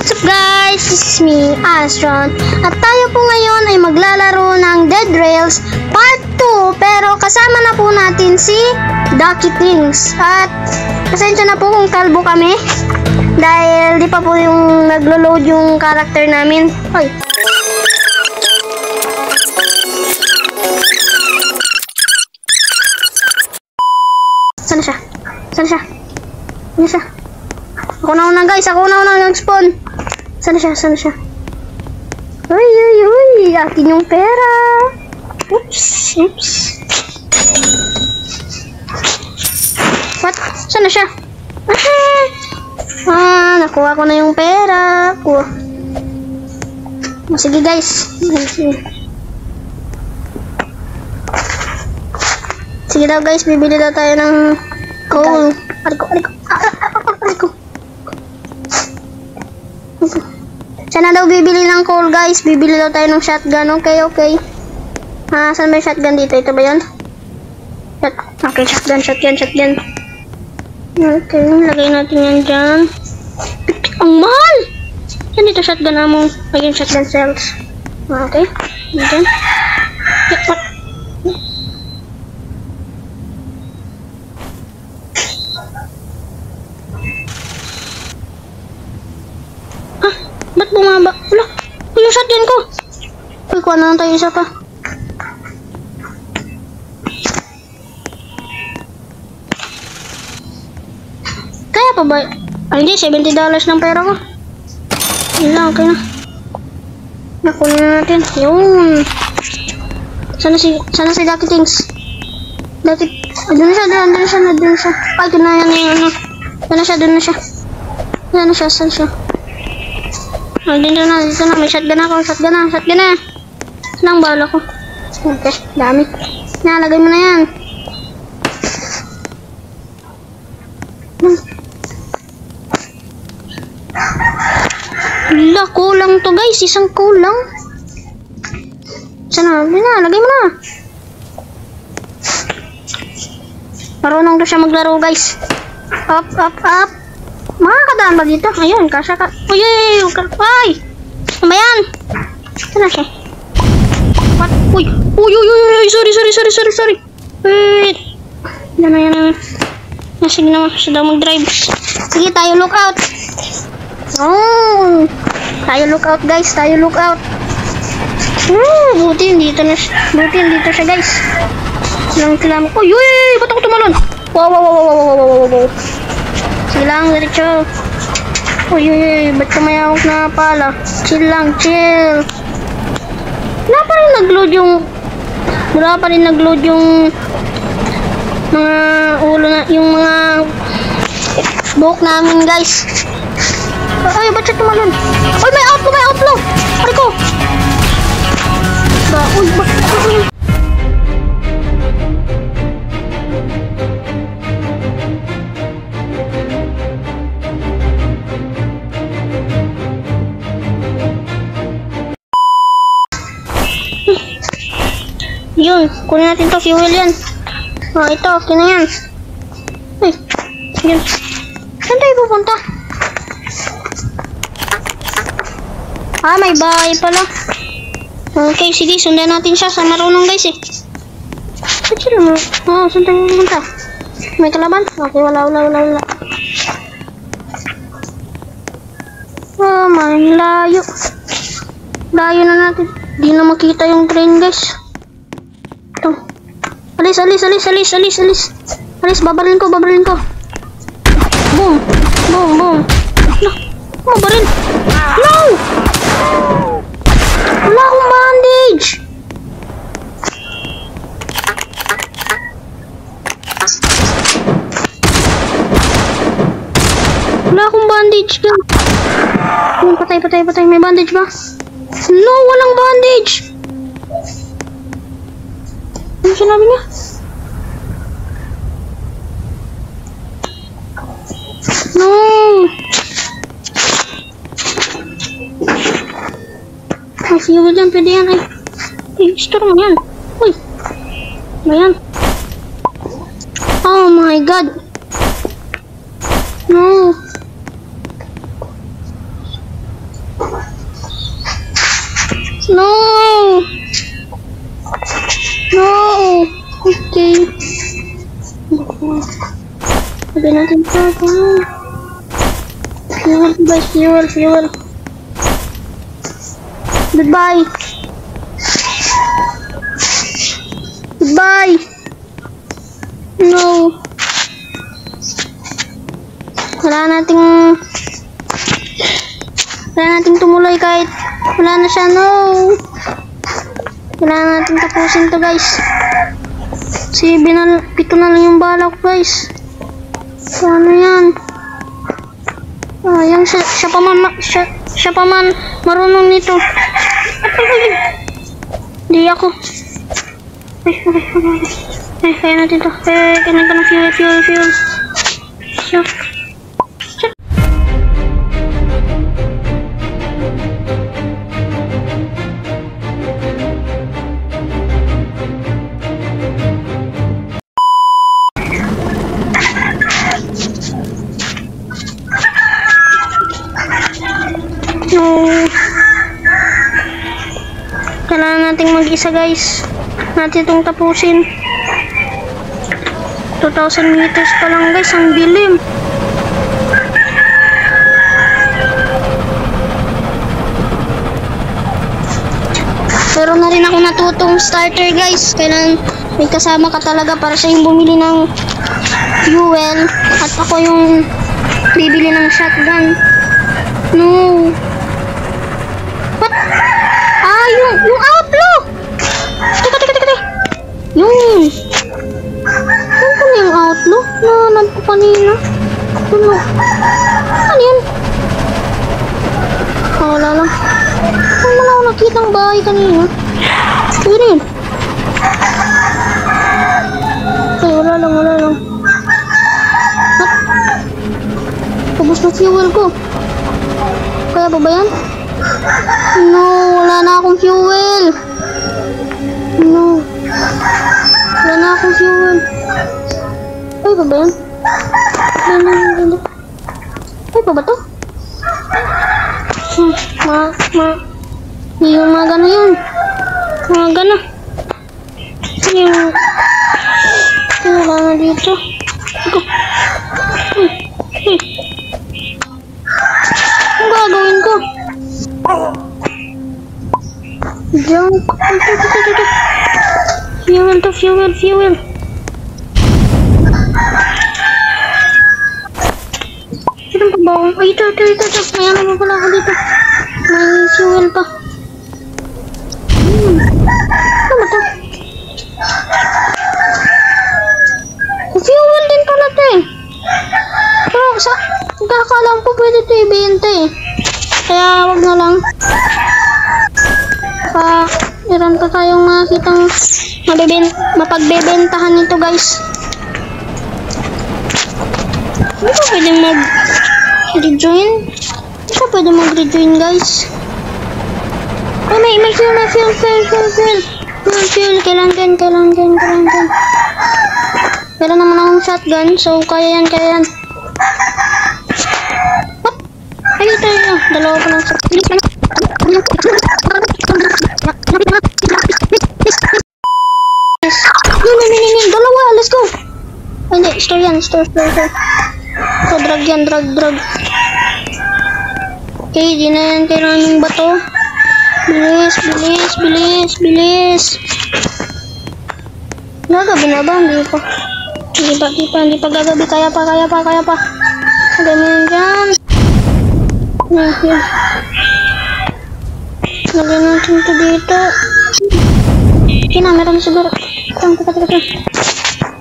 What's up guys? This is me, Astron. At tayo po ngayon ay maglalaro ng Dead Rails Part 2. Pero kasama na po natin si Ducky Things. At pasensya na po kung kalbo kami. Dahil di pa po yung naglo-load yung character namin. Hoy. Sana siya? Sana siya? Sana siya? Ako na una guys, ako na una nag-spawn. Sana siya? Sana siya? Uy, uy, uy, akin yung pera. Oops, oops. What? Sana siya? Nakuha ko na yung pera. Kuha. Sige guys. Sige daw guys, bibili daw tayo ng coal. Ariko. Sana daw bibili ng coal guys. Bibili daw tayo ng shotgun. Okay. Saan ba yung shotgun dito? Ito ba yun? Okay, shotgun. Okay, lagay natin yan dyan. Ang mahal! Yan dito shotgun na mo. Ayun, shotgun cells. Okay, dyan. What? Ba't bumaba? Wala! Yung shotgun ko! Uy, kuha na lang tayo isa pa. Kaya pa ba? Ay hindi, $70 ng pera ko. Yun lang, okay na. Nakunin na natin. Yun! Sana si Ducky Things. Doon na siya. Ay, doon na yan. Doon na siya. Saan siya? Dito na, may shotgun ako, shotgun na. Saan ang bala ko? Okay, dami. Nalagay mo na yan. Wala, kulang to guys, isang kulang. Sana, lagay mo na. Marunong to siya maglaro guys. Up. Makakadaan ba dito? Ayun, kasya ka. Uy! Ano ba yan? Saan na siya? What? Uy! Sorry! Wait! Yan na. Sige naman, siya daw mag-drive. Sige, tayo look out. Oh! Tayo look out guys, buti dito siya guys. Silang ko. Uy! Ba't ako tumalon? Wow! Sige lang, diretso. Uy, ba't ka mayawak na pala? Chill. Wala pa rin nag-load yung mga ulo na, yung mga buhok namin guys. Ay, ba't siya tumalon? Uy, may outlaw! Ariko! Uy, ba't? Yun, kunin natin to, fuel yan. Ito, okay na yan. Uy, yun. Saan tayo pupunta? May bahay pala. Okay, sige, sundan natin siya sa marunong guys eh. Saan sila mo? Saan tayo pupunta? May kalaban? Okay, wala. May layo. Layo na natin. Di na makita yung train guys. Ito. Alis. Alis, babarin ko. Boom. No, babarin. No! Wala akong bandage. Ka. Patay. May bandage ba? No, walang bandage. Ano sinabi niya? No! Fuel dyan, pwede yan ay. Store mo yan. Uy! Ano yan? Oh my god! No! No! No! Okay. Sabi natin pa. Fuel, guys. Fuel. Goodbye. No. Wala nating tumuloy kahit wala na siya. No. Wala nating tapusin to, guys. 7 na lang yung bala ko, guys. Paano yan? Yang siya pa man marunong nito. Di ako. Kaya natin to. Kailangan ko ng fuel. Shock. Kailangan nating mag-isa, guys. Natin itong tapusin. 2,000 meters pa lang, guys. Ang dilim. Pero na rin ako natutong starter, guys. Kailangan may kasama ka talaga para siya yung bumili ng fuel. At ako yung bibili ng shotgun. No. What? Yung outlaw! Teka. Yung yung outlaw? Nanad ko kanina. Ano yan? Wala lang. Wala ako nakitang bahay kanina. Ano yun? Ay, wala lang. What? Ubus na fuel ko. Kaya ba yan? No, wala na akong fuel. No. Wala na akong fuel. Ay, ba yan? Ay, pa ba to? Yung mga gana yun. Mga gana. Yung wala na dito. Ito. Ang gagawin ko? Junk. Fuel. Sino pa ba? Ay, ito. May ano pa pala ako dito. May fuel pa. Ano ba ito? Fuel din pala ito eh. Pero kakalam ko pwede ito ibenta eh. Kaya wag na lang. Meron pa tayong makikitang mapagbebentahan nito, guys. Hindi pa pwedeng mag-rejoin? Hindi pa pwedeng mag-rejoin, guys. Oh, may fuel. Fuel. Kailangan. Meron naman akong shotgun, so kaya yan. What? Ay, ito. Dalawa pa lang shotgun. Dalawa, let's go. Hindi, store yan. So, drug yan, drug. Okay, di na yan kailangan yung bato. Bilis. Gagabi na ba? Hindi pa gagabi. Kaya pa. Dami yan dyan. Yan. Lagyan natin ito dito. Okay na, meron siguro. Teka.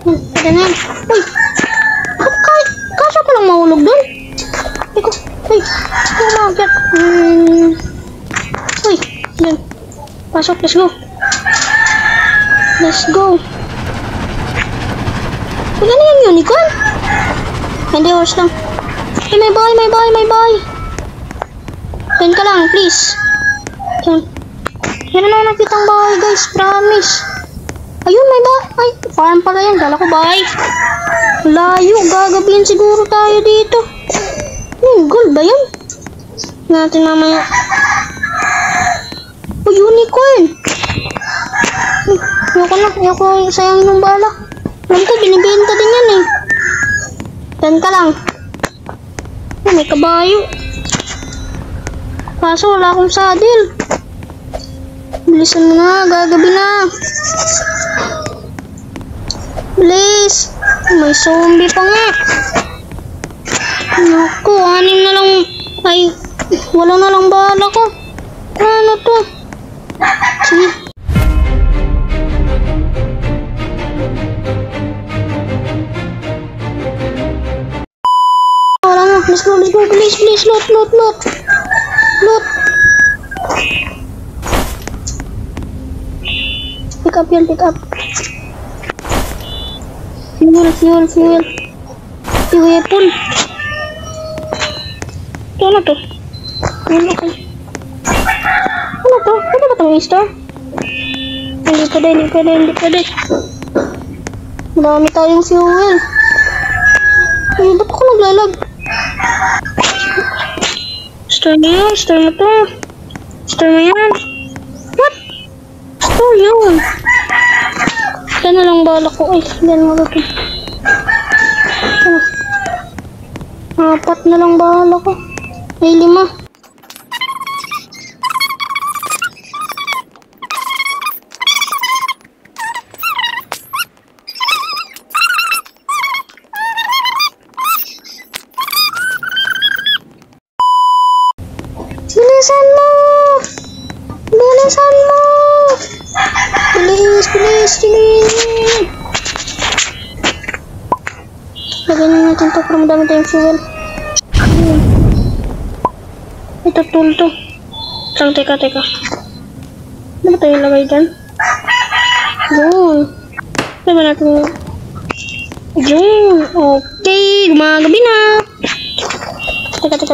Pwede na yan. Uy! Kasya ko lang mahulog dun. Uy! Kumagat. Uy! Yan. Pasok, let's go. Pwede na yung unicorn? Hindi, horse lang. Ay, may bahay. Pen ka lang, please. Yan. Meron ako nakitang bahay, guys. Promise. Ayun, may bahay. Ay, farm pala yan. Kala ko bahay. Layo. Gagabihin siguro tayo dito. Gold ba yan? Natin mamaya. Uy, unicorn! Ayoko sayang ng bala. Alam ko, binibenta din yan eh. Dan ka lang. Oh, may kabayo. Kaso wala akong saddle. Bilisan mo na, gagabi na. Bilis. May zombie pa nga. Naku, 6 na lang. Ay, wala na lang bala ko. Ano to? Sige. Wala na. Let's go. Please. Loot. Pick up. Fuel. Yung weapon. Ano to? Ano to? Ano ba itong store? Hindi pwede. Marami tayong fuel. Ay, ba't ako naglalag? Store na yun. Store na yan. What? Store yun. Yan na lang bala ko. Ay, yan mo ito. 4 na lang bala ko. Ay, 5. Bilisan mo! Bilis! Lagyan na natin ito para madami tayong fuel. Ito tool to. Teka. Ano ba tayo lagay dyan? Yun. Lagyan ba natin yun? Okay, gumagabi na. Teka.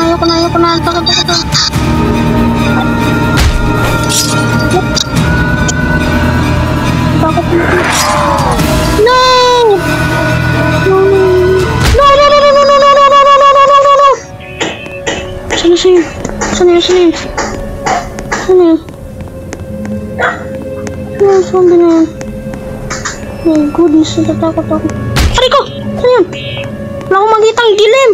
Ayoko na. Ito. Bakit? No! Sana yun? Ano, zombie na yan. My goodness, natatakot ako. Aray ko! Ano yan? Wala akong makitang dilim!